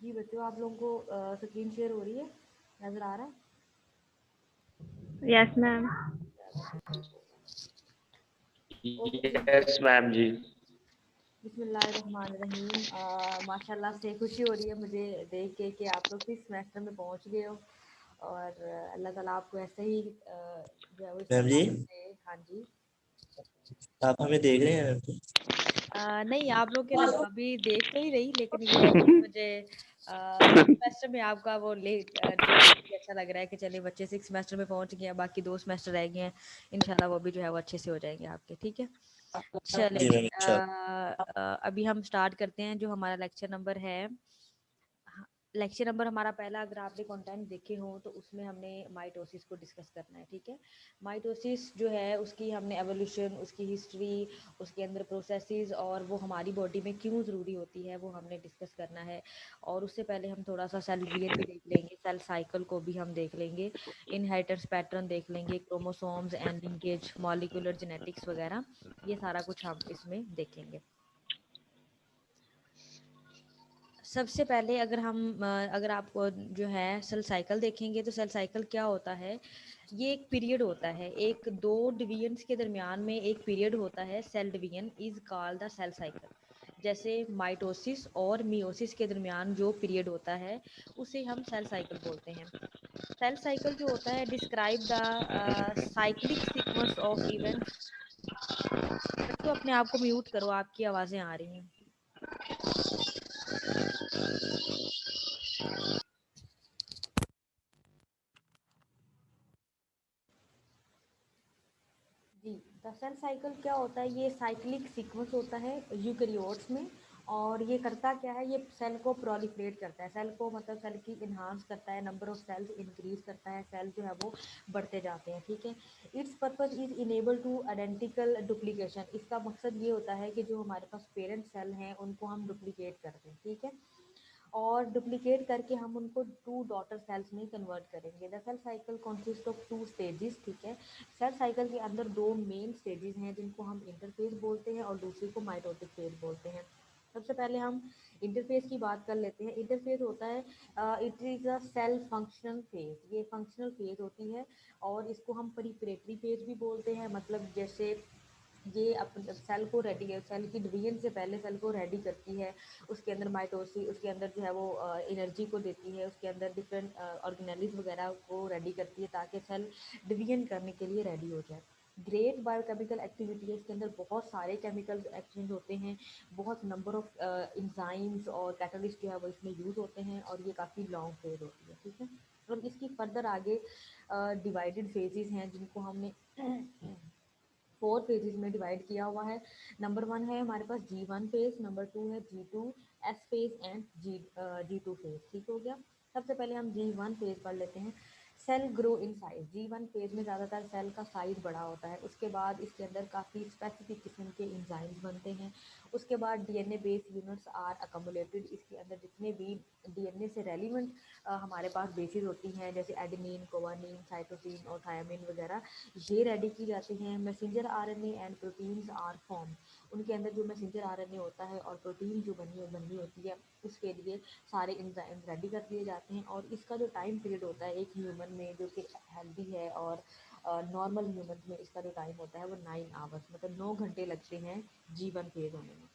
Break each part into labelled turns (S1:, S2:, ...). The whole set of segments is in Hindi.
S1: जी बच्चों, आप लोगों को स्क्रीन शेयर हो रही है, नजर आ रहा है?
S2: Yes ma'am.
S1: ओके जी।
S3: यस मैम जी।
S1: बिस्मिल्लाहिर्रहमानिर्रहीम। माशाल्लाह से खुशी हो रही है मुझे देख के कि आप लोग 6 सेमेस्टर में पहुंच गए हो और अल्लाह ताला आपको ऐसे ही जो है वो
S4: मैम जी,
S1: इस्तेमाल से। हाँ जी।
S4: आप हमें देख रहे हैं?
S1: नहीं, आप लोग के अभी देख तो ही रही, लेकिन ये है कि मुझे सेमेस्टर में आपका वो लेट देख के अच्छा लग रहा है कि चलिए बच्चे 6 सेमेस्टर में पहुंच गए हैं, बाकी 2 सेमेस्टर रह गए हैं। इंशाल्लाह वो भी जो है वो अच्छे से हो जाएंगे आपके। ठीक है, चले
S4: जी
S1: जी।
S4: मैम, इंशाल्लाह।
S1: अभी हम स्टार्ट करते हैं। जो हमारा लेक्चर नंबर है, लेक्चर नंबर हमारा पहला, अगर आपने कंटेंट देखे हो तो उसमें हमने माइटोसिस को डिस्कस करना है। ठीक है, माइटोसिस जो है उसकी हमने एवोल्यूशन, उसकी हिस्ट्री, उसके अंदर प्रोसेसेस और वो हमारी बॉडी में क्यों ज़रूरी होती है वो हमने डिस्कस करना है। और उससे पहले हम थोड़ा सा सेल डिवीजन भी देख लेंगे, सेल साइकिल को भी हम देख लेंगे, इनहेरिटेंस पैटर्न देख लेंगे, chromosomes and linkage, molecular genetics वगैरह, ये सारा कुछ हम इसमें देखेंगे। सबसे पहले अगर आपको जो है सेल साइकिल देखेंगे तो सेल साइकिल क्या होता है, ये एक पीरियड होता है, एक दो डिवीजन्स के दरमियान में एक पीरियड होता है, cell division is called the cell cycle. जैसे माइटोसिस और मियोसिस के दरमियान जो पीरियड होता है उसे हम सेल साइकिल बोलते हैं। सेल साइकिल जो होता है describe the cyclic sequence of events. बच्चों अपने आप को म्यूट करो, आपकी आवाज़ें आ रही हैं। जी, द सेल साइकिल क्या होता है, ये साइक्लिक सीक्वेंस होता है यूकैरियोट्स में। और ये करता क्या है, ये सेल को प्रोलिफरेट करता है, सेल को मतलब सेल की इन्हांस करता है, नंबर ऑफ सेल्स इंक्रीज करता है, सेल जो है वो बढ़ते जाते हैं। ठीक है, it's purpose is enable two identical duplication. इसका मकसद ये होता है कि जो हमारे पास पेरेंट सेल हैं उनको हम डुप्लीकेट करते हैं। ठीक है, और डुप्लीकेट करके हम उनको टू डॉटर सेल्स में कन्वर्ट करेंगे। The cell cycle consist of two stages. ठीक है, सेल साइकिल के अंदर दो मेन स्टेजेस हैं जिनको हम इंटरफेज बोलते हैं और दूसरे को माइटोटिक फेज बोलते हैं। सबसे पहले हम इंटरफेस की बात कर लेते हैं। इंटरफेस होता है, it is a cell functional phase, ये फंक्शनल फेज होती है और इसको हम प्रीपरेटरी फेज भी बोलते हैं। मतलब जैसे ये अपने सेल को रेडी, सेल की डिवीजन से पहले सेल को रेडी करती है, उसके अंदर माइटोसिस, उसके अंदर जो है वो एनर्जी को देती है, उसके अंदर डिफरेंट ऑर्गेनेलिज वगैरह को रेडी करती है ताकि सेल डिवीजन करने के लिए रेडी हो जाए। ग्रेट बायोकेमिकल एक्टिविटी है, इसके अंदर बहुत सारे केमिकल एक्सचेंज होते हैं, बहुत नंबर ऑफ इंजाइम्स और कैटलिस्ट जो है वो इसमें यूज़ होते हैं और ये काफ़ी लॉन्ग फेज होती है। ठीक है, और इसकी फर्दर आगे डिवाइडेड फेजेस हैं जिनको हमने 4 फेजेस में डिवाइड किया हुआ है। नंबर 1 है हमारे पास G1 फेज, नंबर 2 है G2 S phase and G2 phase. ठीक हो गया, सबसे पहले हम G1 फेज पढ़ लेते हैं। Cell grow in size. G1 phase में ज़्यादातर सेल का साइज बड़ा होता है, उसके बाद इसके अंदर काफ़ी स्पेसिफिक किस्म के एंजाइम्स बनते हैं, उसके बाद DNA based units are accumulated. इसके अंदर जितने भी डीएनए से रेलिवेंट हमारे पास बेसिस होती हैं जैसे एडेनिन, कोवानिन, साइटोसिन और थायमिन वगैरह, ये रेडी की जाती हैं। Messenger RNA and proteins are form. उनके अंदर जो मैसेंजर आरएनए होता है और प्रोटीन जो बननी होती है उसके लिए सारे एंजाइम्स रेडी कर दिए जाते हैं। और इसका जो टाइम पीरियड होता है एक ह्यूमन में जो कि हेल्दी है और नॉर्मल ह्यूमन में, इसका जो टाइम होता है वो 9 आवर्स, मतलब 9 घंटे लगते हैं G1 फेज होने में।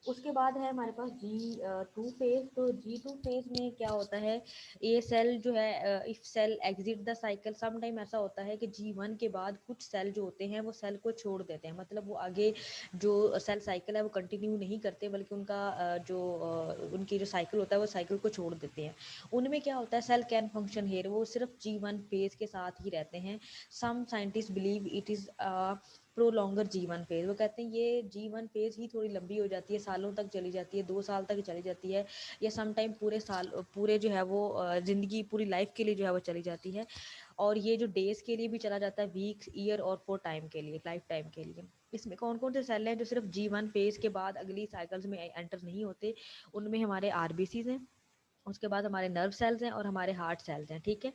S1: उसके बाद है हमारे पास G2 फेज। तो G2 फेज में क्या होता है, ये सेल जो है, if cell exit the cycle, some time ऐसा होता है कि G1 के बाद कुछ सेल जो होते हैं वो सेल को छोड़ देते हैं, मतलब वो आगे जो सेल साइकिल है वो कंटिन्यू नहीं करते, बल्कि उनका उनकी जो साइकिल होता है वो साइकिल को छोड़ देते हैं। उनमें क्या होता है, सेल कैन फंक्शन हेयर, वो सिर्फ G1 फेज के साथ ही रहते हैं। Some scientist believe it is prolonger G1 phase. वो कहते हैं ये G1 फेज ही थोड़ी लंबी हो जाती है, सालों तक चली जाती है, 2 साल तक चली जाती है, या सम टाइम पूरे साल, पूरे जो है वो ज़िंदगी, पूरी लाइफ के लिए जो है वो चली जाती है। और ये जो डेज के लिए भी चला जाता है, वीक्स, ईयर और फॉर टाइम के लिए, लाइफ टाइम के लिए। इसमें कौन कौन से सेल हैं जो सिर्फ G1 फेज के बाद अगली साइकिल्स में एंटर नहीं होते, उनमें हमारे RBCs हैं, उसके बाद हमारे नर्व सेल्स हैं और हमारे हार्ट सेल्स हैं, ठीक है।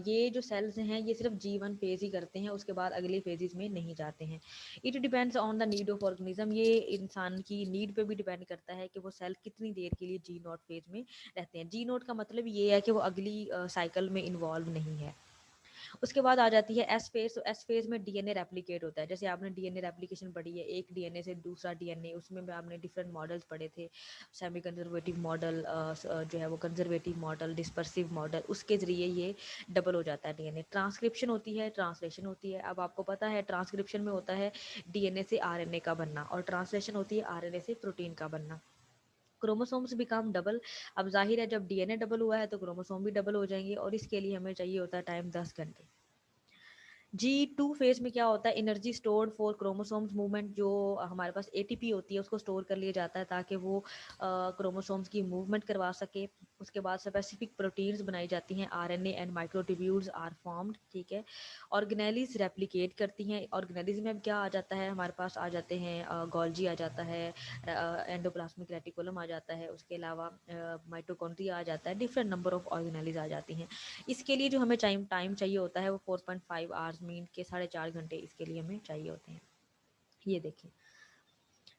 S1: ये जो सेल्स हैं ये सिर्फ G1 फेज ही करते हैं, उसके बाद अगले फेजेस में नहीं जाते हैं। It depends on the need of organism, ये इंसान की नीड पे भी डिपेंड करता है कि वो सेल कितनी देर के लिए G0 फेज में रहते हैं। G0 का मतलब ये है कि वो अगली साइकिल में इन्वॉल्व नहीं है। उसके बाद आ जाती है एस फेज। तो एस फेज में डीएनए रेप्लिकेट होता है। जैसे आपने डीएनए रेप्लिकेशन पढ़ी है, एक डीएनए से दूसरा डीएनए, उसमें भी आपने डिफरेंट मॉडल्स पढ़े थे, सेमी कंजर्वेटिव मॉडल, जो है वो कंजर्वेटिव मॉडल, डिस्पर्सिव मॉडल, उसके जरिए ये डबल हो जाता है डीएनए। ट्रांसक्रिप्शन होती है, ट्रांसलेशन होती है। अब आपको पता है ट्रांसक्रिप्शन में होता है डीएनए से आरएनए का बनना, और ट्रांसलेशन होती है आरएनए से प्रोटीन का बनना। Chromosomes become double. अब जाहिर है जब डीएनए डबल हुआ है तो क्रोमोसोम भी डबल हो जाएंगे, और इसके लिए हमें चाहिए होता है टाइम 10 घंटे। G2 फेज में क्या होता है, energy stored for chromosomes movement, जो हमारे पास एटीपी होती है उसको स्टोर कर लिया जाता है ताकि वो क्रोमोसोम्स की मूवमेंट करवा सके। उसके बाद स्पेसिफिक प्रोटीन्स बनाई जाती हैं, RNA and microtubules are formed, ठीक है। ऑर्गेनेलिज रेप्लिकेट करती हैं। ऑर्गेनेलिज में अब क्या आ जाता है, हमारे पास आ जाते हैं गोल्जी आ जाता है, एंडोप्लाज्मिक रेटिकुलम आ जाता है, उसके अलावा माइटोकॉन्ड्रिया आ जाता है, डिफरेंट नंबर ऑफ ऑर्गेनेलिज आ जाती हैं। इसके लिए जो हमें टाइम चाहिए होता है वो 4.5 आवर्स, मीन के 4.5 घंटे इसके लिए हमें चाहिए होते हैं। ये देखिए,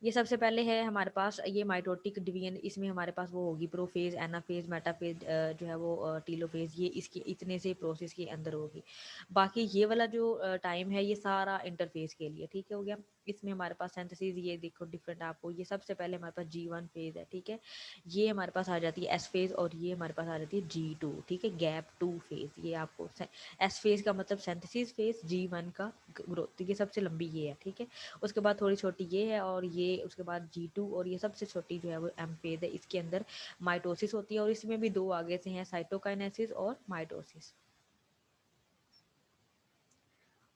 S1: ये सबसे पहले है हमारे पास ये माइटोटिक डिवीजन। इसमें हमारे पास वो होगी प्रोफेज, एनाफेज, मेटाफेज, जो है वो टीलोफेज, ये इसके इतने से प्रोसेस के अंदर होगी। बाकी ये वाला जो टाइम है ये सारा इंटरफेज के लिए, ठीक है, हो गया। इसमें हमारे पास सिंथेसिस, ये देखो डिफरेंट आपको, ये सबसे पहले हमारे पास G1 फेज है, ठीक है। ये हमारे पास आ जाती है एस फेज, और ये हमारे पास आ जाती है G2, ठीक है, गैप 2 फेज। ये आपको एस फेज का मतलब सिंथेसिस फेज, G1 का ग्रोथ, ये सबसे लंबी ये है, ठीक है। उसके बाद थोड़ी छोटी ये है, और ये उसके बाद G2, और ये सबसे छोटी जो है वो एम फेज है। इसके अंदर माइटोसिस होती है, और इसमें भी दो आगे से हैं, साइटोकाइनेसिस और माइटोसिस।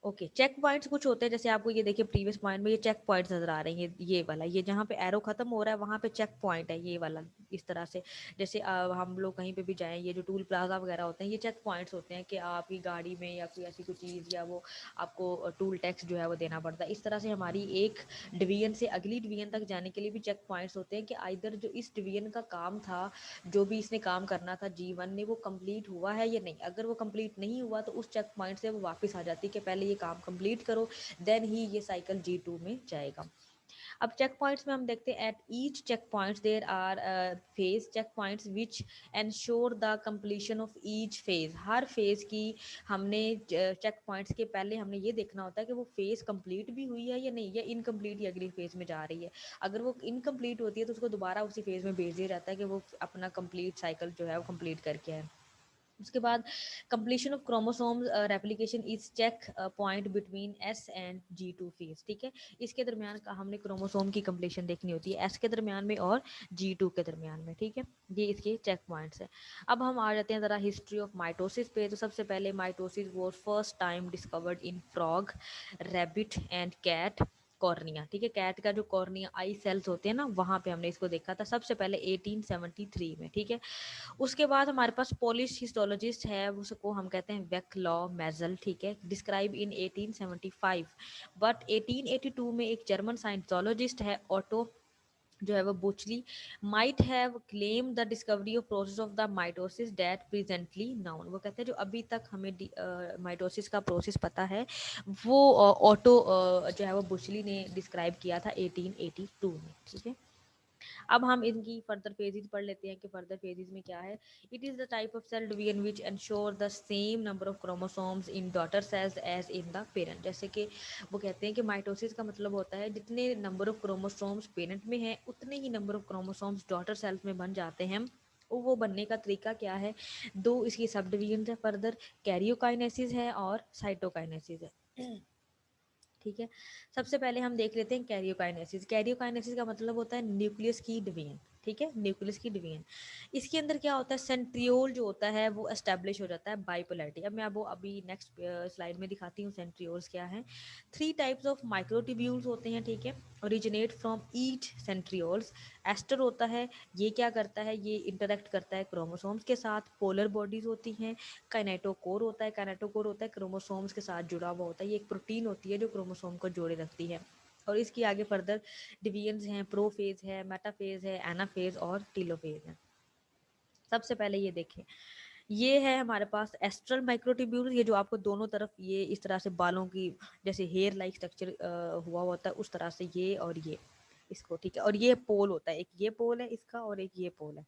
S1: ओके, चेक पॉइंट्स कुछ होते हैं, जैसे आपको ये देखिए प्रीवियस पॉइंट में ये चेक पॉइंट्स नजर आ रहे हैं, ये वाला, ये जहाँ पे एरो खत्म हो रहा है वहाँ पे चेक पॉइंट है, ये वाला। इस तरह से जैसे हम लोग कहीं पे भी जाएं, ये जो टूल प्लाजा वगैरह होते हैं ये चेक पॉइंट्स होते हैं कि आपकी गाड़ी में या कोई ऐसी कोई चीज़, या वो आपको टूल टैक्स जो है वो देना पड़ता है। इस तरह से हमारी एक डिवीजन से अगली डिवीजन तक जाने के लिए भी चेक पॉइंट्स होते हैं कि आइदर जो इस डिवीजन का काम था, जो भी इसने काम करना था G1 ने, वो कंप्लीट हुआ है या नहीं। अगर वो कंप्लीट नहीं हुआ तो उस चेक पॉइंट से वो वापस आ जाती है कि पहले ये काम कंप्लीट करो, देन ही ये साइकिल G2 में जाएगा। अब चेक पॉइंट्स में हम देखते हैं, at each check points there are phase check points which ensure the completion of each phase. हर फेज की हमने चेक पॉइंट्स के पहले हमने ये देखना होता है कि वो फेज कंप्लीट भी हुई है या नहीं, या इनकम्प्लीट या अगली फेज में जा रही है। अगर वो इनकम्प्लीट होती है तो उसको दोबारा उसी फेज में भेज दिया जाता है कि वो अपना कंप्लीट साइकिल जो है वो कंप्लीट करके आए। उसके बाद completion of chromosome replication is check point between S and G2 phase, ठीक है। इसके दरमियान का हमने क्रोमोसोम की कंप्लीशन देखनी होती है, एस के दरमियान में और G2 के दरमियान में, ठीक है। ये इसके चेक पॉइंट्स है। अब हम आ जाते हैं ज़रा हिस्ट्री ऑफ माइटोसिस पे। तो सबसे पहले mitosis was first time discovered in frog, rabbit and cat cornea, ठीक है। कैट का जो कॉर्निया आई सेल्स होते हैं ना, वहाँ पे हमने इसको देखा था सबसे पहले 1873 में, ठीक है। उसके बाद हमारे पास पोलिश हिस्टोलॉजिस्ट है, उसको हम कहते हैं वेक्लॉ मेजल, ठीक है, डिस्क्राइब इन 1875। बट 1882 में एक जर्मन साइंटोलॉजिस्ट है ऑटो जो है वो Butschli might have claim the discovery of process of the mitosis that presently known. वो कहते हैं जो अभी तक हमें माइटोसिस का प्रोसेस पता है वो ऑटो जो है वो बुचली ने डिस्क्राइब किया था 1882 में, ठीक है। अब हम इनकी फर्दर फेजेस पढ़ लेते हैं कि फर्दर फेजेस में क्या है। It is the type of cell division which ensure the same number of chromosomes in daughter cells as in the parent. जैसे कि वो कहते हैं कि माइटोसिस का मतलब होता है जितने नंबर ऑफ क्रोमोसोम्स पेरेंट में है उतने ही number of chromosomes daughter cells में बन जाते हैं। वो बनने का तरीका क्या है, दो इसकी सब डिवीजन है फर्दर, कैरियोकाइनेसिस है और साइटोकाइनेसिस है, ठीक है। सबसे पहले हम देख लेते हैं कैरियोकाइनेसिस। कैरियोकाइनेसिस का मतलब होता है न्यूक्लियस की डिवीजन, ठीक है, न्यूक्लियस की डिवीजन। इसके अंदर क्या होता है, सेंट्रियोल जो होता है वो एस्टेब्लिश हो जाता है बाइपोलैरिटी। अब मैं वो अभी नेक्स्ट स्लाइड में दिखाती हूँ सेंट्रियोल्स क्या है। 3 टाइप्स ऑफ माइक्रोट्यूब्यूल्स होते हैं, ठीक है, originate from each centrioles. Aster होता है, ये क्या करता है, ये इंटरेक्ट करता है क्रोमोसोम्स के साथ। पोलर बॉडीज होती हैं। काइनेटोकोर होता है, काइनेटोकोर होता है क्रोमोसोम्स के साथ जुड़ा हुआ होता है, ये एक प्रोटीन होती है जो क्रोमोसोम को जोड़े रखती है। और इसकी आगे फर्दर डिवीजन्स हैं, प्रोफेज है, मेटाफेज है, एनाफेज और टीलोफेज है। सबसे पहले ये देखें, ये है हमारे पास एस्ट्रल माइक्रोट्यूब्यूल, ये जो आपको दोनों तरफ ये इस तरह से बालों की जैसे हेयर लाइक स्ट्रक्चर हुआ होता है उस तरह से, ये और ये इसको, ठीक है। और ये पोल होता है, एक ये पोल है इसका और एक ये पोल है।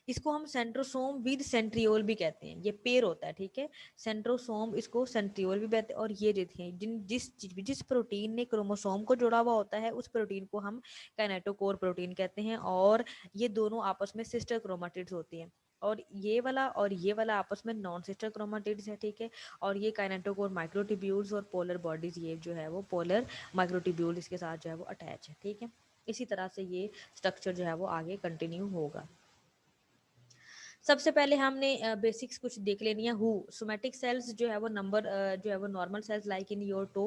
S1: इसको हम सेंट्रोसोम विद सेंट्रियोल भी कहते हैं, ये पेयर होता है, ठीक है। सेंट्रोसोम, इसको सेंट्रियोल भी कहते हैं। और ये देखिए जिस प्रोटीन ने क्रोमोसोम को जोड़ा हुआ होता है उस प्रोटीन को हम काइनेटोकोर प्रोटीन कहते हैं। और ये दोनों आपस में सिस्टर क्रोमाटिड्स होती हैं। और ये वाला आपस में नॉन सिस्टर क्रोमाटिड्स है, ठीक है। और ये काइनेटोकोर माइक्रोट्यूब्यूल्स और पोलर बॉडीज, ये जो है वो पोलर माइक्रोट्यूब्यूल इसके साथ जो है वो अटैच है, ठीक है। इसी तरह से ये स्ट्रक्चर जो है वो आगे कंटिन्यू होगा। सबसे पहले हमने बेसिक्स कुछ देख लेनी है। हु सोमैटिक सेल्स जो है वो नंबर जो है वो normal cells like in your toe.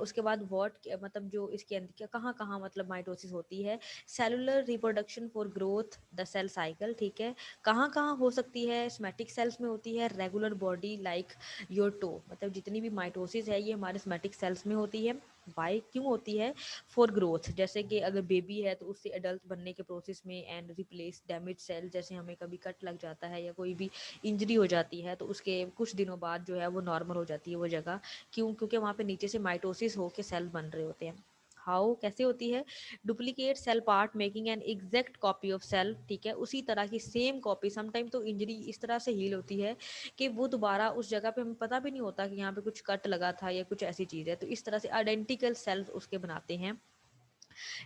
S1: उसके बाद व्हाट मतलब जो इसके अंदर कहाँ कहाँ मतलब माइटोसिस होती है। Cellular reproduction for growth the cell cycle, ठीक है। कहाँ कहाँ हो सकती है, सोमैटिक सेल्स में होती है। Regular body like your toe, मतलब जितनी भी माइटोसिस है ये हमारे सोमैटिक सेल्स में होती है। वाई क्यों होती है, फॉर ग्रोथ, जैसे कि अगर बेबी है तो उससे एडल्ट बनने के प्रोसेस में। एंड रिप्लेस डैमेज सेल, जैसे हमें कभी कट लग जाता है या कोई भी इंजरी हो जाती है तो उसके कुछ दिनों बाद जो है वो नॉर्मल हो जाती है वो जगह। क्यों, क्योंकि वहाँ पे नीचे से माइटोसिस होकर सेल बन रहे होते हैं। हाउ कैसे होती है, duplicate cell part making an exact copy of cell, ठीक है। उसी तरह की सेम कॉपी, समटाइम तो इंजरी इस तरह से हील होती है कि वो दोबारा उस जगह पे हमें पता भी नहीं होता कि यहाँ पे कुछ कट लगा था या कुछ ऐसी चीज़ है। तो इस तरह से आइडेंटिकल सेल्स उसके बनाते हैं।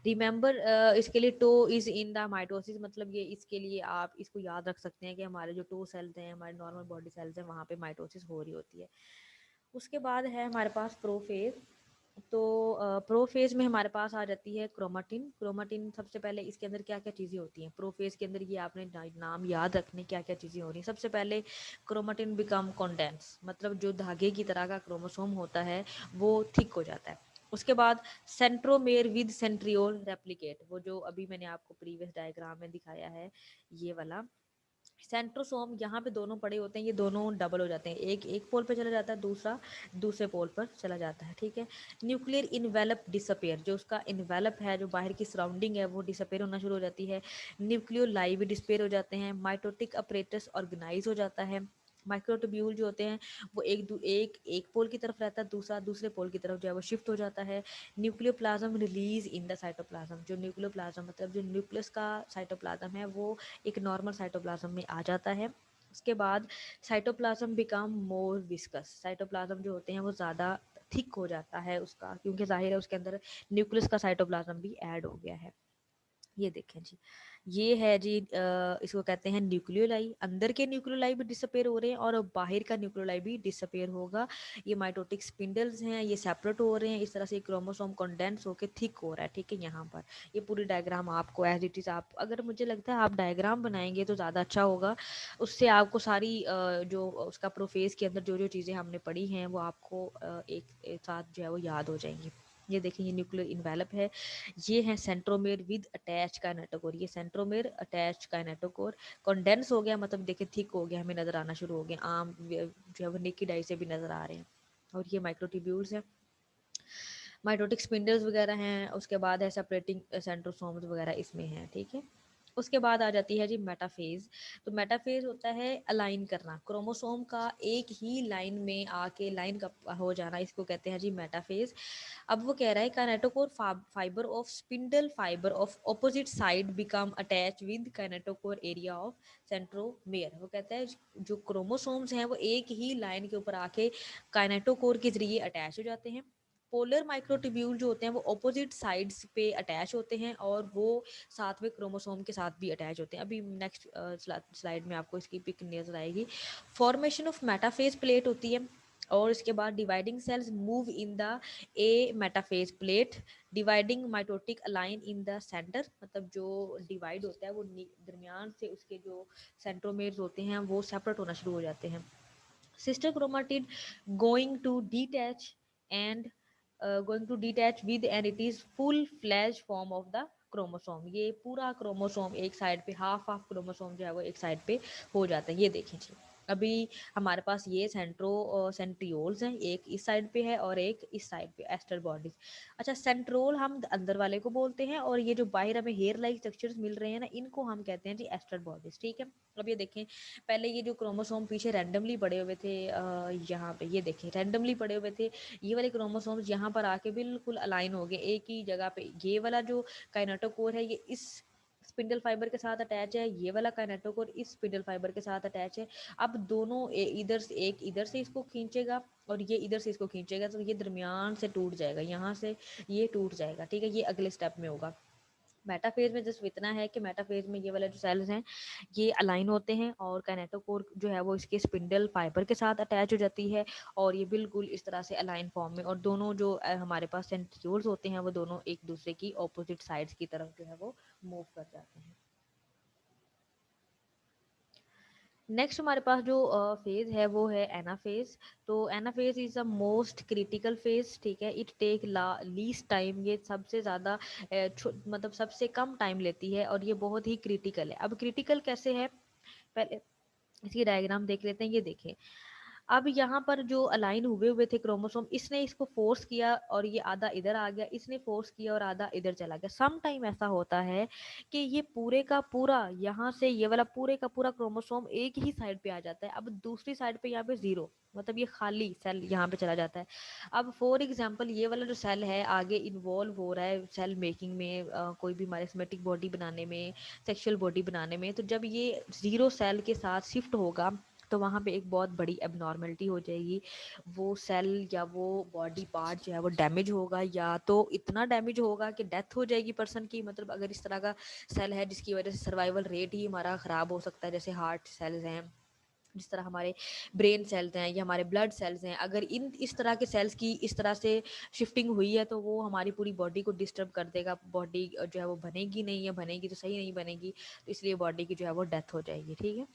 S1: रिमेंबर इसके लिए toe is in the mitosis, मतलब ये इसके लिए आप इसको याद रख सकते हैं कि हमारे जो टो सेल्स हैं, हमारे नॉर्मल बॉडी सेल्स हैं, वहाँ पे माइटोसिस हो रही होती है। उसके बाद है हमारे पास प्रोफेज। तो प्रोफेज में हमारे पास आ जाती है क्रोमाटिन। क्रोमाटिन सबसे पहले इसके अंदर क्या क्या चीज़ें होती हैं प्रोफेज के अंदर, ये आपने नाम याद रखने क्या क्या चीज़ें हो रही हैं। सबसे पहले क्रोमाटिन बिकम कंडेंस, मतलब जो धागे की तरह का क्रोमोसोम होता है वो थिक हो जाता है। उसके बाद सेंट्रोमेयर विद सेंट्रियोल रेप्लिकेट, वो जो अभी मैंने आपको प्रीवियस डायग्राम में दिखाया है ये वाला। सेंट्रोसोम यहाँ पे दोनों पड़े होते हैं, ये दोनों डबल हो जाते हैं, एक एक पोल पे चला जाता है, दूसरा दूसरे पोल पर चला जाता है, ठीक है। न्यूक्लियर इन्वेलप डिसअपेयर, जो उसका इन्वेलप है, जो बाहर की सराउंडिंग है वो डिसअपेयर होना शुरू हो जाती है। न्यूक्लियो लाइव डिसअपेयर हो जाते हैं। माइटोटिक अपरेटस ऑर्गेनाइज हो जाता है। माइक्रोट्यूब्यूल जो होते हैं वो एक पोल की तरफ रहता है, दूसरा दूसरे पोल की तरफ जो है वो शिफ्ट हो जाता है। Nucleoplasm release in the cytoplasm, जो न्यूक्लियोप्लाज्म मतलब जो न्यूक्लियस का साइटोप्लाज्म है वो एक नॉर्मल साइटोप्लाज्म में आ जाता है। उसके बाद cytoplasm become more viscous, cytoplasm जो होते हैं वो ज़्यादा थिक हो जाता है उसका, क्योंकि जाहिर है उसके अंदर न्यूक्लियस का साइटोप्लाज्म भी ऐड हो गया है। ये देखें जी, ये है जी इसको कहते हैं न्यूक्लियोलाई। अंदर के न्यूक्लियोलाई भी डिसअपेयर हो रहे हैं और बाहर का न्यूक्लियोलाई भी डिसअपेयर होगा। ये माइटोटिक स्पिंडल्स हैं, ये सेपरेट हो रहे हैं, इस तरह से क्रोमोसोम कंडेंस होकर थिक हो रहा है, ठीक है। यहाँ पर ये पूरी डायग्राम आपको एज इट इज़, आप अगर मुझे लगता है आप डायग्राम बनाएंगे तो ज़्यादा अच्छा होगा, उससे आपको सारी जो उसका प्रोफेस के अंदर जो जो चीज़ें हमने पढ़ी हैं वो आपको एक साथ जो है वो याद हो जाएंगी। ये देखिए ये न्यूक्लियर इन्वेलप है, ये है सेंट्रोमेर विद अटैच काइनेटोकोर, ये सेंट्रोमेर अटैच काइनेटोकोर। कंडेंस हो गया मतलब देखिए थिक हो गया, हमें नजर आना शुरू हो गया, आम जो है वो नेकेड आई से भी नजर आ रहे हैं। और ये माइक्रोट्यूब्यूल्स है, माइटोटिक स्पिंडल्स वगैरह हैं। उसके बाद है सेपरेटिंग सेंट्रोसोम्स वगैरह इसमें है, ठीक है। उसके बाद आ जाती है जी मेटाफेज। तो मेटाफेज होता है अलाइन करना, क्रोमोसोम का एक ही लाइन में आके लाइन का हो जाना, इसको कहते हैं जी मेटाफेज। अब वो कह रहा है kinetochore fibre of spindle fibre of opposite side become attach with kinetochore area of centromere. वो कहता है जो क्रोमोसोम्स हैं वो एक ही लाइन के ऊपर आके काइनेटोकोर के जरिए अटैच हो जाते हैं। पोलर माइक्रोट्यूब्यूल जो होते हैं वो ऑपोजिट साइड्स पे अटैच होते हैं और वो साथ में क्रोमोसोम के साथ भी अटैच होते हैं। अभी नेक्स्ट स्लाइड में आपको इसकी पिक नजर आएगी। फॉर्मेशन ऑफ मेटाफेज प्लेट होती है और इसके बाद dividing cells move in the A metaphase plate, dividing mitotic align in the centre, मतलब जो डिवाइड होता है वो दरमियान से उसके जो सेंट्रोमेर्स होते हैं वो सेपरेट होना शुरू हो जाते हैं। Sister chromatid going to detach and going to detach with and it is full fledged form of the chromosome. ये पूरा क्रोमोसोम एक साइड पे हाफ हाफ क्रोमोसोम जो है वो एक साइड पे हो जाता है। ये देखें जी, अभी हमारे पास ये सेंट्रियोल्स हैं, एक इस साइड पे है और एक इस साइड पे एस्टर बॉडीज। अच्छा, सेंट्रोल हम अंदर वाले को बोलते हैं और ये जो बाहर हमें हेयर लाइक स्ट्रक्चर्स मिल रहे हैं ना, इनको हम कहते हैं जी एस्टर बॉडीज। ठीक है, अब ये देखें, पहले ये जो क्रोमोसोम पीछे रैंडमली पड़े हुए थे, यहाँ पे ये देखें रैंडमली पड़े हुए थे, ये वाले क्रोमोसोम्स यहाँ पर आके बिल्कुल अलाइन हो गए एक ही जगह पे। ये वाला जो काइनेटोकोर है ये इस स्पिंडल फाइबर के साथ अटैच है, ये वाला काइनेटोकोर इस स्पिंडल फाइबर के साथ अटैच है। अब दोनों इधर से, एक इधर से इसको खींचेगा और ये इधर से इसको खींचेगा, तो ये दरमियान से टूट जाएगा, यहाँ से ये टूट जाएगा। ठीक है, ये अगले स्टेप में होगा। मेटाफेज में जस्ट इतना है कि मेटाफेज में ये वाले जो सेल्स हैं ये अलाइन होते हैं और काइनेटोकोर जो है वो इसके स्पिंडल फाइबर के साथ अटैच हो जाती है और ये बिल्कुल इस तरह से अलाइन फॉर्म में, और दोनों जो हमारे पास सेंट्रियोल्स होते हैं वो दोनों एक दूसरे की ऑपोजिट साइड्स की तरफ जो है वो मूव कर जाते हैं। नेक्स्ट हमारे पास जो फेज है वो है एनाफेज। तो anaphase is the most critical phase. ठीक है, इट टेक लीस्ट टाइम, ये सबसे ज़्यादा मतलब सबसे कम टाइम लेती है और ये बहुत ही क्रिटिकल है। अब क्रिटिकल कैसे है, पहले इसकी डायग्राम देख लेते हैं। ये देखें, अब यहाँ पर जो अलाइन हुए हुए थे क्रोमोसोम, इसने इसको फोर्स किया और ये आधा इधर आ गया, इसने फोर्स किया और आधा इधर चला गया। सम टाइम ऐसा होता है कि ये पूरे का पूरा यहाँ से ये वाला पूरे का पूरा क्रोमोसोम एक ही साइड पे आ जाता है, अब दूसरी साइड पे यहाँ पे जीरो, मतलब ये खाली सेल यहाँ पे चला जाता है। अब फॉर एग्जाम्पल ये वाला जो सेल है आगे इन्वॉल्व हो रहा है सेल मेकिंग में, कोई भी मैरिस्मेटिक बॉडी बनाने में, सेक्सुअल बॉडी बनाने में, तो जब ये जीरो सेल के साथ शिफ्ट होगा तो वहाँ पे एक बहुत बड़ी एबनॉर्मलिटी हो जाएगी। वो सेल या वो बॉडी पार्ट जो है वो डैमेज होगा, या तो इतना डैमेज होगा कि डेथ हो जाएगी पर्सन की। मतलब अगर इस तरह का सेल है जिसकी वजह से सर्वाइवल रेट ही हमारा ख़राब हो सकता है, जैसे हार्ट सेल्स हैं, जिस तरह हमारे ब्रेन सेल्स हैं या हमारे ब्लड सेल्स हैं, अगर इन इस तरह के सेल्स की इस तरह से शिफ्टिंग हुई है तो वो हमारी पूरी बॉडी को डिस्टर्ब कर देगा। बॉडी जो है वो बनेगी नहीं, या बनेगी तो सही नहीं बनेगी, तो इसलिए बॉडी की जो है वो डेथ हो जाएगी। ठीक है,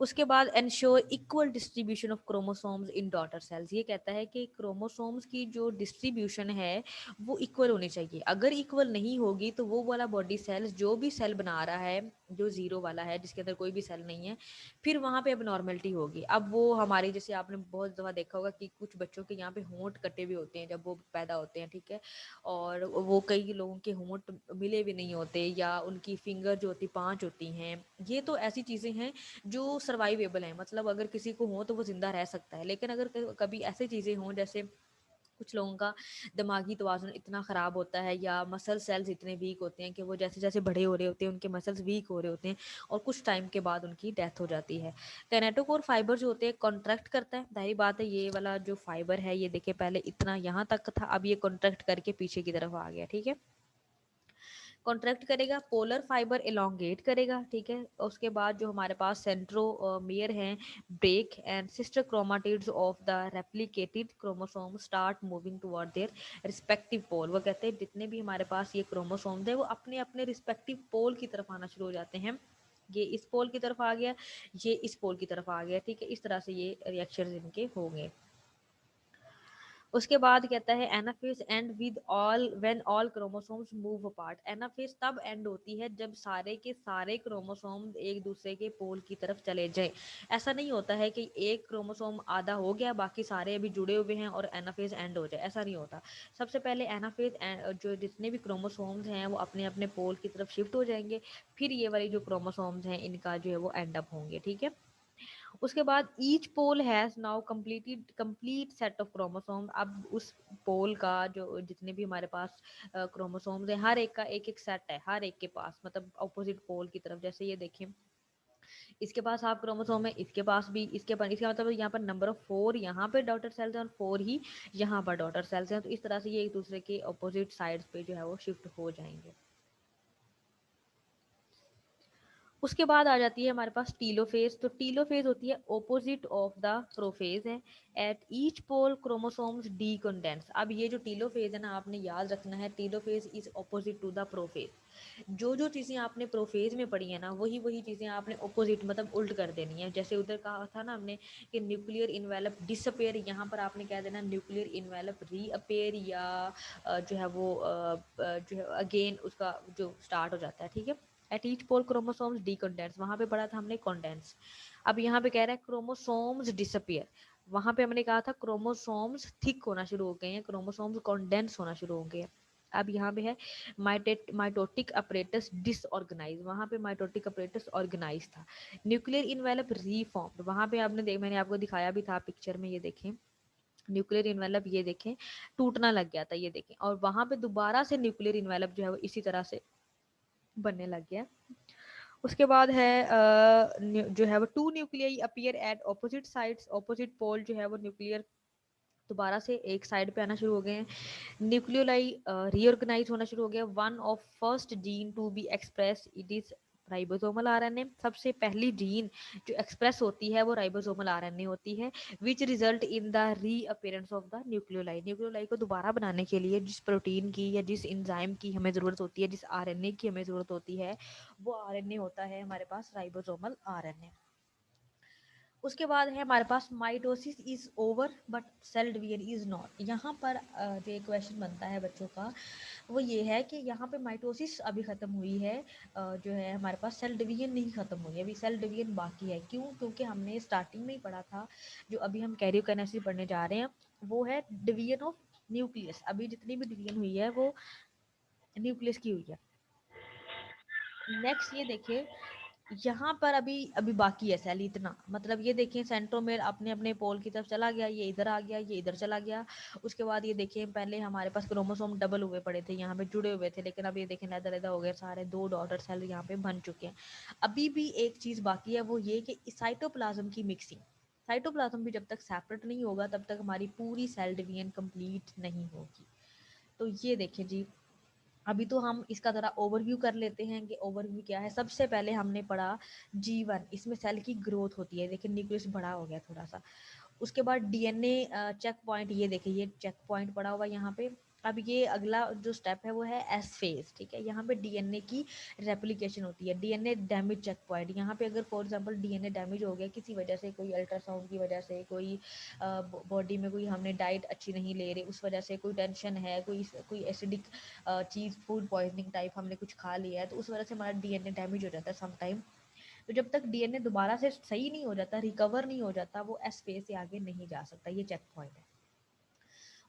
S1: उसके बाद ensure equal distribution of chromosomes in daughter sales. ये कहता है कि क्रोमोसोम्स की जो डिस्ट्रीब्यूशन है वो इक्वल होनी चाहिए। अगर इक्वल नहीं होगी तो वो वाला बॉडी सेल्स जो भी सेल बना रहा है, जो जीरो वाला है जिसके अंदर कोई भी सेल नहीं है, फिर वहाँ पे एबनॉर्मेलिटी होगी। अब वो हमारी, जैसे आपने बहुत दफ़ा देखा होगा कि कुछ बच्चों के यहाँ पे होंठ कटे हुए होते हैं जब वो पैदा होते हैं। ठीक है, और वो कई लोगों के होंठ मिले भी नहीं होते, या उनकी फिंगर जो होती 5 होती हैं। ये तो ऐसी चीज़ें हैं जो सर्वाइवेबल है, मतलब अगर किसी को हो तो वो जिंदा रह सकता है। लेकिन अगर कभी ऐसी चीज़ें हों, जैसे कुछ लोगों का दिमागी तवाज़ुन इतना ख़राब होता है या मसल सेल्स इतने वीक होते हैं कि वो जैसे जैसे बड़े हो रहे होते हैं उनके मसल्स वीक हो रहे होते हैं और कुछ टाइम के बाद उनकी डेथ हो जाती है। कैनेटोकोर फाइबर जो होते हैं कॉन्ट्रैक्ट करता है, जाहिर बात है। ये वाला जो फाइबर है ये देखिए पहले इतना यहाँ तक था, अब ये कॉन्ट्रैक्ट करके पीछे की तरफ आ गया। ठीक है, कॉन्ट्रैक्ट करेगा, पोलर फाइबर एलोंगेट करेगा। ठीक है, उसके बाद जो हमारे पास सेंट्रोमियर हैं break and sister chromatids of the replicated chromosome start moving toward their respective pole. वो कहते हैं जितने भी हमारे पास ये क्रोमोसोम्स हैं वो अपने अपने रिस्पेक्टिव पोल की तरफ आना शुरू हो जाते हैं। ये इस पोल की तरफ आ गया, ये इस पोल की तरफ आ गया। ठीक है, इस तरह से ये रिएक्शन इनके होंगे। उसके बाद कहता है anaphase and with all when all chromosomes move apart. Anaphase तब एंड होती है जब सारे के सारे क्रोमोसोम एक दूसरे के पोल की तरफ चले जाएं। ऐसा नहीं होता है कि एक क्रोमोसोम आधा हो गया बाकी सारे अभी जुड़े हुए हैं और एनाफेज एंड हो जाए, ऐसा नहीं होता। सबसे पहले एनाफेज जो जितने भी क्रोमोसोम्स हैं वो अपने अपने पोल की तरफ शिफ्ट हो जाएंगे, फिर ये वाली जो क्रोमोसोम्स हैं इनका जो है वो एंड अप होंगे। ठीक है, उसके बाद each pole has now completed complete set of chromosome. अब उस पोल का जो जितने भी हमारे पास क्रोमोसोम्स हैं हर एक का एक एक सेट है हर एक के पास, मतलब ऑपोजिट पोल की तरफ। जैसे ये देखें, इसके पास हाफ क्रोमोसोम है, इसके पास भी, इसके पास, इसका मतलब यहाँ पर नंबर ऑफ 4 यहाँ पे डॉटर सेल्स हैं और 4 ही यहाँ पर डॉटर सेल्स हैं। तो इस तरह से ये एक दूसरे के ऑपोजिट साइड्स पे जो है वो शिफ्ट हो जाएंगे। उसके बाद आ जाती है हमारे पास टीलोफेज। तो टीलोफेज होती है ऑपोजिट ऑफ द प्रोफेज है। At each pole chromosomes decondense. अब ये जो टीलोफेज है ना, आपने याद रखना है, telophase is opposite to the prophase. जो जो चीज़ें आपने प्रोफेज में पढ़ी है ना वही वही चीज़ें आपने ऑपोजिट मतलब उल्ट कर देनी है। जैसे उधर कहा था ना हमने कि न्यूक्लियर इन्वेलप डिसअपेयर, यहाँ पर आपने कह देना न्यूक्लियर इन्वेलप रीअपेयर, या जो है वो जो है अगेन उसका जो स्टार्ट हो जाता है। ठीक है, at each pole chromosomes decondense, वहां पे पढ़ा था हमने कंडेंस। अब यहाँ पे कह रहा है क्रोमोसोम्स डिसअपियर, वहां पे हमने कहा था क्रोमोसोम्स थिक होना शुरू हो गए हैं, क्रोमोसोम्स कंडेंस होना शुरू हो गए हैं। अब यहाँ पे है माइटोटिक अपरेटस डिसऑर्गेनाइज, वहां पे माइटोटिक अपरेटस ऑर्गेनाइज था। न्यूक्लियर इनवेलप रीफॉर्म्ड, वहां पे आपने मैंने आपको दिखाया भी था पिक्चर में, ये देखें न्यूक्लियर इनवेलप, ये देखें टूटना लग गया था, ये देखें, और वहां पे दोबारा से न्यूक्लियर इनवेलप जो है वो इसी तरह से बनने लग गया। उसके बाद है जो है वो two nuclei appear at opposite sides, opposite pole जो है वो न्यूक्लियर दोबारा से एक साइड पे आना शुरू हो गए हैं। न्यूक्लियोलाई रीऑर्गेनाइज होना शुरू हो गया। One of first gene to be express it is ribosomal RNA, सबसे पहली जीन जो एक्सप्रेस होती है वो राइबोसोमल आरएनए होती है, which result in the reappearance of the nucleoli. Nucleoli को दोबारा बनाने के लिए जिस प्रोटीन की या जिस एंजाइम की हमें जरूरत होती है, जिस आरएनए की हमें जरूरत होती है, वो आरएनए होता है हमारे पास राइबोसोमल आरएनए। उसके बाद है हमारे पास mitosis is over but cell division is not. यहाँ पर जो क्वेश्चन बनता है बच्चों का वो ये है कि यहाँ पे माइटोसिस अभी ख़त्म हुई है, जो है हमारे पास सेल डिवीजन नहीं ख़त्म हुई है, अभी सेल डिवीजन बाकी है। क्यों? क्योंकि हमने स्टार्टिंग में ही पढ़ा था, जो अभी हम कैरियोकाइनेसिस पढ़ने जा रहे हैं वो है डिवीजन ऑफ न्यूक्लियस। अभी जितनी भी डिवीजन हुई है वो न्यूक्लियस की हुई है। नेक्स्ट ये देखिए, यहाँ पर अभी अभी बाकी है सेल इतना, मतलब ये देखें सेंट्रोमेर अपने अपने पोल की तरफ चला गया, ये इधर आ गया, ये इधर चला गया। उसके बाद ये देखें पहले हमारे पास क्रोमोसोम डबल हुए पड़े थे, यहाँ पे जुड़े हुए थे, लेकिन अब ये देखें इधर इधर हो गए सारे, दो डॉटर सेल यहाँ पे बन चुके हैं। अभी भी एक चीज बाकी है, वो ये कि साइटोप्लाज्म की मिक्सिंग। साइटोप्लाज्म भी जब तक सेपरेट नहीं होगा तब तक हमारी पूरी सेल डिवीजन कंप्लीट नहीं होगी। तो ये देखें जी, अभी तो हम इसका ज़रा ओवरव्यू कर लेते हैं कि ओवरव्यू क्या है। सबसे पहले हमने पढ़ा G1, इसमें सेल की ग्रोथ होती है, देखिए न्यूक्लियस बड़ा हो गया थोड़ा सा। उसके बाद डीएनए चेक पॉइंट, ये देखिए ये चेक पॉइंट पड़ा हुआ यहाँ पे। अब ये अगला जो स्टेप है वो है एस फेज, ठीक है। यहाँ पे डीएनए की रेप्लिकेशन होती है, डीएनए डैमेज चेक पॉइंट। यहाँ पे अगर फॉर एग्जांपल डीएनए डैमेज हो गया किसी वजह से, कोई अल्ट्रासाउंड की वजह से, कोई बॉडी में कोई हमने डाइट अच्छी नहीं ले रहे उस वजह से, कोई टेंशन है, कोई एसिडिक चीज़, फूड पॉइजनिंग टाइप हमने कुछ खा लिया है, तो उस वजह से हमारा डीएनए डैमेज हो जाता है सम टाइम। तो जब तक डीएनए दोबारा से सही नहीं हो जाता, रिकवर नहीं हो जाता, वो एस फेज से आगे नहीं जा सकता, ये चेक पॉइंट है।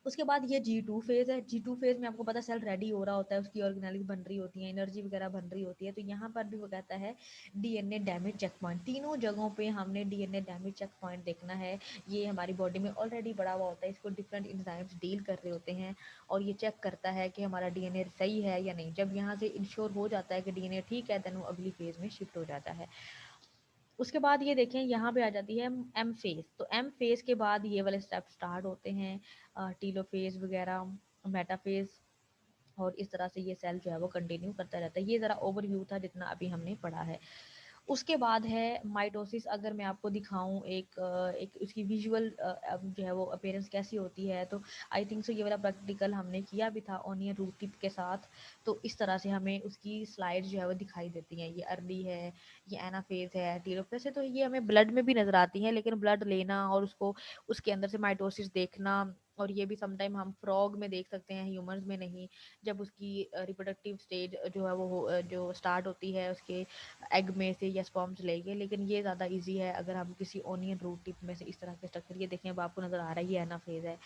S1: उसके बाद ये G2 फेज है। G2 फेज में आपको पता है सेल रेडी हो रहा होता है, उसकी ऑर्गेनेलिक बन रही होती है, एनर्जी वगैरह बन रही होती है। तो यहाँ पर भी वो कहता है डीएनए डैमेज चेक पॉइंट। तीनों जगहों पे हमने डीएनए डैमेज चेक पॉइंट देखना है। ये हमारी बॉडी में ऑलरेडी बड़ा हुआ होता है, इसको डिफरेंट एंजाइम्स डील कर रहे होते हैं और ये चेक करता है कि हमारा डीएनए सही है या नहीं। जब यहाँ से इंश्योर हो जाता है कि डीएनए ठीक है, देन वो अगली फेज में शिफ्ट हो जाता है। उसके बाद ये देखें यहाँ पे आ जाती है एम फेज। तो एम फेज के बाद ये वाले स्टेप स्टार्ट होते हैं, टीलोफेज वगैरह, मेटाफेज, और इस तरह से ये सेल जो है वो कंटिन्यू करता रहता है। ये ज़रा ओवरव्यू था जितना अभी हमने पढ़ा है। उसके बाद है माइटोसिस। अगर मैं आपको दिखाऊं एक उसकी विजुअल जो है वो अपीयरेंस कैसी होती है, तो आई थिंक सो ये वाला प्रैक्टिकल हमने किया भी था ओनियन रूट टिप के साथ। तो इस तरह से हमें उसकी स्लाइड जो है वो दिखाई देती हैं। ये अर्ली है, ये एनाफेज है, टीलोफेज है। तो ये हमें ब्लड में भी नज़र आती हैं, लेकिन ब्लड लेना और उसको उसके अंदर से माइटोसिस देखना, और ये भी समटाइम हम फ्रॉग में देख सकते हैं, ह्यूमंस में नहीं। जब उसकी रिप्रोडक्टिव स्टेज जो है वो जो स्टार्ट होती है उसके एग में से या स्पर्म से लेके, लेकिन ये ज़्यादा इजी है अगर हम किसी ओनियन रूट टिप में से इस तरह के स्ट्रक्चर, ये देखें अब आपको नज़र आ रहा है, ये एनाफेज है,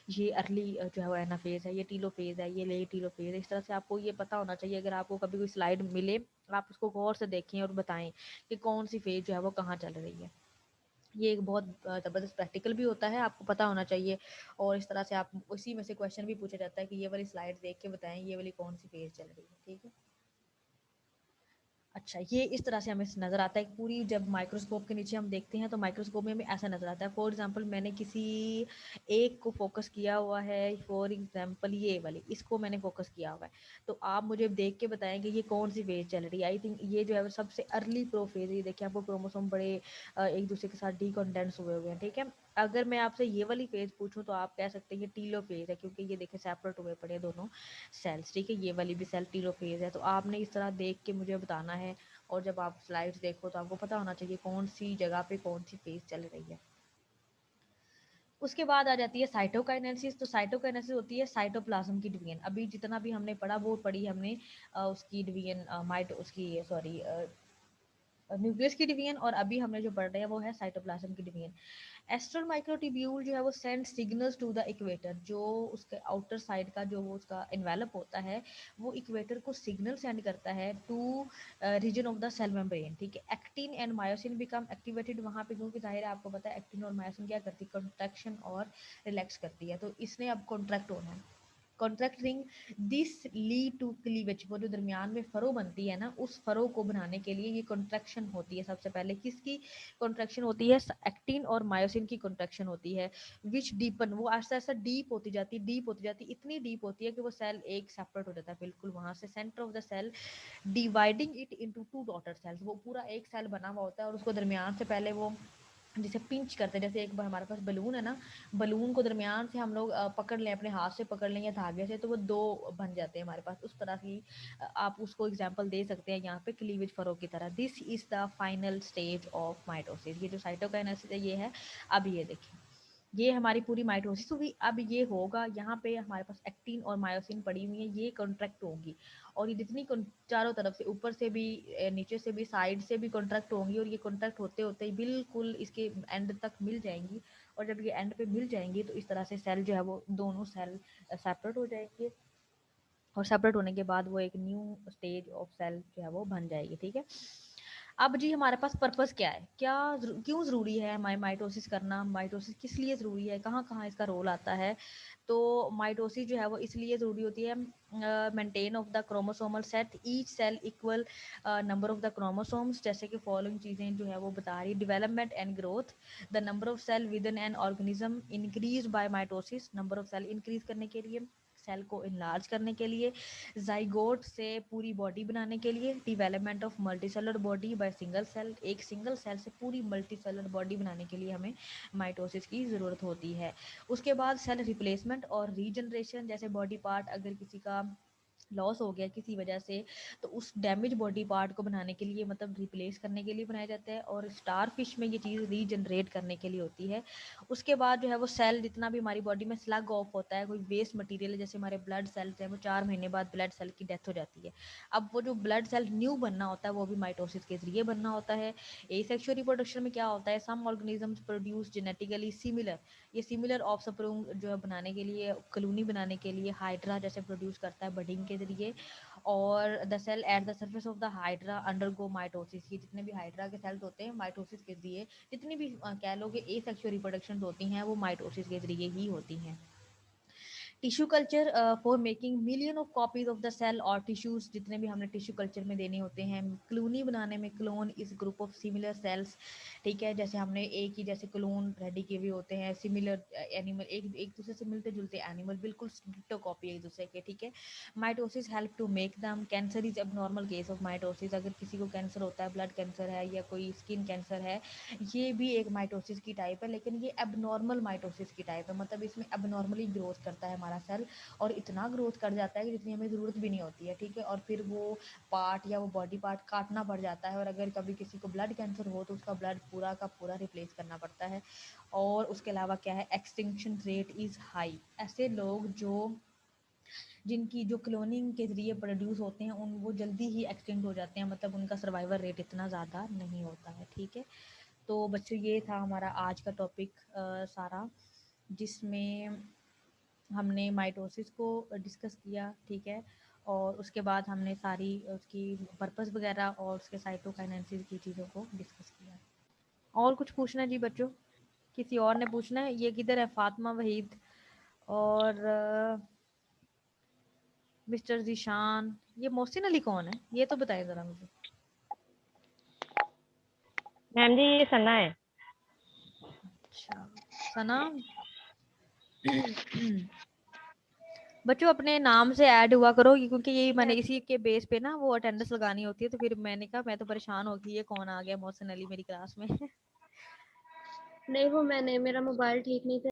S1: ये अर्ली जो है वो एनाफेज है, ये टीलोफेज है, ये लेट टीलोफेज है। इस तरह से आपको ये पता होना चाहिए। अगर आपको कभी कोई स्लाइड मिले आप उसको गौर से देखें और बताएं कि कौन सी फेज जो है वो कहाँ चल रही है। ये एक बहुत ज़बरदस्त प्रैक्टिकल भी होता है, आपको पता होना चाहिए। और इस तरह से आप उसी में से क्वेश्चन भी पूछा जाता है कि ये वाली स्लाइड देख के बताएं ये वाली कौन सी फेज चल रही है, ठीक है। अच्छा, ये इस तरह से हमें नज़र आता है पूरी। जब माइक्रोस्कोप के नीचे हम देखते हैं तो माइक्रोस्कोप में हमें ऐसा नज़र आता है। फॉर एग्जांपल मैंने किसी एक को फोकस किया हुआ है, फॉर एग्जांपल ये वाली, इसको मैंने फोकस किया हुआ है। तो आप मुझे देख के बताएं कि ये कौन सी फेज चल रही है। आई थिंक ये जो है वो सबसे अर्ली प्रो फेज है। ये देखिए आपको क्रोमोसोम बड़े एक दूसरे के साथ डीकंडेंस हुए हुए हैं, ठीक है। अगर मैं आपसे ये वाली फेज पूछूं तो आप कह सकते हैं ये टीलो फेज है, क्योंकि ये देखिए सेपरेट हुए पड़े हैं दोनों सेल्स, ठीक है। ये वाली भी सेल टीलो फेज है। तो आपने इस तरह देख के मुझे बताना है, और जब आप स्लाइड्स देखो तो आपको पता होना चाहिए कौन सी जगह पे कौन सी फेज चल रही है। उसके बाद आ जाती है साइटोकाइनेसिस। तो साइटोकाइनेसिस होती है साइटोप्लाज्म की डिवीजन। अभी जितना भी हमने पढ़ा वो पढ़ी हमने उसकी डिवीजन उसकी सॉरी न्यूक्लियस की डिवीजन, और अभी हमने जो पढ़ रहे हैं वो है साइटोप्लाज्म की डिवीजन। एस्ट्रल माइक्रोट्यूब्यूल जो है वो send signals to the equator. जो उसके आउटर साइड का जो वो उसका एनवेलप होता है वो इक्वेटर को सिग्नल सेंड करता है to region of the cell membrane, ठीक है। Actin and myosin become activated वहाँ पे, क्योंकि जाहिर है आपको पता है एक्टिन और मायोसिन क्या करती है, कॉन्ट्रैक्शन और रिलैक्स करती है। तो इसने अब कॉन्ट्रैक्ट होना है, contracting this lead to cleavage. वो जो दरमियान में फरो बनती है ना, उस फरो को बनाने के लिए ये कॉन्ट्रैक्शन होती है। सबसे पहले किसकी कॉन्ट्रैक्शन होती है, एक्टिन और मायोसिन की कॉन्ट्रैक्शन होती है, विच डीपन, वो ऐसा ऐसा डीप होती जाती, डीप होती जाती, इतनी डीप होती है कि वो सेल एक सेपरेट हो जाता है बिल्कुल वहां से, centre of the cell, dividing it into two daughter cells. वो पूरा एक सेल बना हुआ होता है और उसको दरमियान से पहले वो जिसे पिंच करते हैं, जैसे एक बार हमारे पास बलून है ना, बलून को दरमियान से हम लोग पकड़ लें, अपने हाथ से पकड़ लें या धागे से, तो वो दो बन जाते हैं हमारे पास। उस तरह की आप उसको एग्जांपल दे सकते हैं यहाँ पे क्लीवेज फरो की तरह। This is the final stage of mitosis. ये जो साइटोकाइनेसिस है ये है। अब ये देखिए, ये हमारी पूरी माइटोसिस हुई। अब ये होगा, यहाँ पे हमारे पास एक्टिन और मायोसिन पड़ी हुई है, ये कॉन्ट्रैक्ट होगी, और ये जितनी चारों तरफ से, ऊपर से भी नीचे से भी, साइड से भी कॉन्ट्रैक्ट होंगी, और ये कॉन्ट्रैक्ट होते होते ही बिल्कुल इसके एंड तक मिल जाएंगी। और जब ये एंड पे मिल जाएंगी तो इस तरह से सेल जो है वो दोनों सेल सेपरेट हो जाएंगे, और सेपरेट होने के बाद वो एक न्यू स्टेज ऑफ सेल जो है वो बन जाएगी, ठीक है। अब जी हमारे पास पर्पस क्या है, क्यों ज़रूरी है माइटोसिस करना, माइटोसिस किस लिए ज़रूरी है, कहाँ कहाँ इसका रोल आता है। तो माइटोसिस जो है वो इसलिए ज़रूरी होती है, maintain of the chromosomal set, each cell equal number of the chromosomes, जैसे कि फॉलोइंग चीज़ें जो है वो बता रही, development and growth, the number of cell within an organism increase by mitosis, number of cell increase करने के लिए, सेल को इनलार्ज करने के लिए, जाइगोट से पूरी बॉडी बनाने के लिए, development of multicellular body by single cell, एक सिंगल सेल से पूरी मल्टीसेलर बॉडी बनाने के लिए हमें माइटोसिस की ज़रूरत होती है। उसके बाद सेल रिप्लेसमेंट और रीजनरेशन, जैसे बॉडी पार्ट अगर किसी का लॉस हो गया किसी वजह से, तो उस डैमेज बॉडी पार्ट को बनाने के लिए, मतलब रिप्लेस करने के लिए बनाया जाता है। और स्टार फिश में ये चीज़ रीजनरेट करने के लिए होती है। उसके बाद जो है वो सेल जितना भी हमारी बॉडी में स्लग ऑफ होता है, कोई वेस्ट मटेरियल है, जैसे हमारे ब्लड सेल्स हैं, वो 4 महीने बाद ब्लड सेल की डेथ हो जाती है। अब वो जो ब्लड सेल न्यू बनना होता है वो भी माइटोसिस के जरिए बनना होता है। एसेक्सुअल रिप्रोडक्शन में क्या होता है, some organisms produce genetically similar, ये सिमिलर ऑफस्प्रिंग जो है बनाने के लिए, कॉलोनी बनाने के लिए हाइड्रा जैसे प्रोड्यूस करता है बडिंग के जरिए। और the cell at the surface of the hydra undergo mitosis, ये जितने भी हाइड्रा के सेल्स होते हैं माइटोसिस के जरिए, जितनी भी कह लो कि एसेक्सुअल रिप्रोडक्शन होती हैं वो माइटोसिस के जरिए ही होती हैं। Tissue culture for making million of copies of the cell और टिश्यूज, जितने भी हमने टिश्यू कल्चर में देने होते हैं। क्लोनी बनाने में, क्लोन इस ग्रुप ऑफ सिमिलर सेल्स, ठीक है, जैसे हमने एक ही जैसे क्लोन रेडी किए हुए होते हैं, सिमिलर एनिमल, एक दूसरे से मिलते जुलते एनिमल, बिल्कुल डिट्टो कॉपी एक दूसरे के, ठीक है। Mitosis help to make them, cancer is abnormal case of mitosis, अगर किसी को कैंसर होता है, ब्लड कैंसर है या कोई स्किन कैंसर है, ये भी एक माइटोसिस की टाइप है, लेकिन ये एबनॉर्मल माइटोसिस की टाइप है, मतलब इसमें एबनॉर्मली ग्रोथ करता है हमारा सेल, और इतना ग्रोथ कर जाता है कि जितनी हमें ज़रूरत भी नहीं होती है, ठीक है। और फिर वो पार्ट या वो बॉडी पार्ट काटना पड़ जाता है, और अगर कभी किसी को ब्लड कैंसर हो तो उसका ब्लड पूरा का पूरा रिप्लेस करना पड़ता है। और उसके अलावा क्या है, एक्सटिंक्शन रेट इज़ हाई, ऐसे लोग जो जिनकी जो क्लोनिंग के जरिए प्रोड्यूस होते हैं उन वो जल्दी ही एक्सटिंक्ट हो जाते हैं, मतलब उनका सर्वाइवल रेट इतना ज़्यादा नहीं होता है, ठीक है। तो बच्चों ये था हमारा आज का टॉपिक सारा, जिसमें हमने माइटोसिस को डिस्कस किया, ठीक है। और उसके बाद हमने सारी उसकी पर्पस वगैरह और उसके साइटोकाइनेसिस की चीज़ों को डिस्कस किया। और कुछ पूछना है जी बच्चों, किसी और ने पूछना है? ये किधर है, फातिमा वहीद और मिस्टर जीशान, ये मोहसिन अली कौन है, ये तो बताइए ज़रा मुझे।
S2: मैम जी ये सना है।
S1: अच्छा सना। बच्चों अपने नाम से ऐड हुआ करो, क्योंकि ये मैंने इसी के बेस पे ना वो अटेंडेंस लगानी होती है, तो फिर मैंने कहा मैं तो परेशान हो गई, ये कौन आ गया मोहसिन अली मेरी क्लास में।
S3: नहीं वो मैंने, मेरा मोबाइल ठीक नहीं था।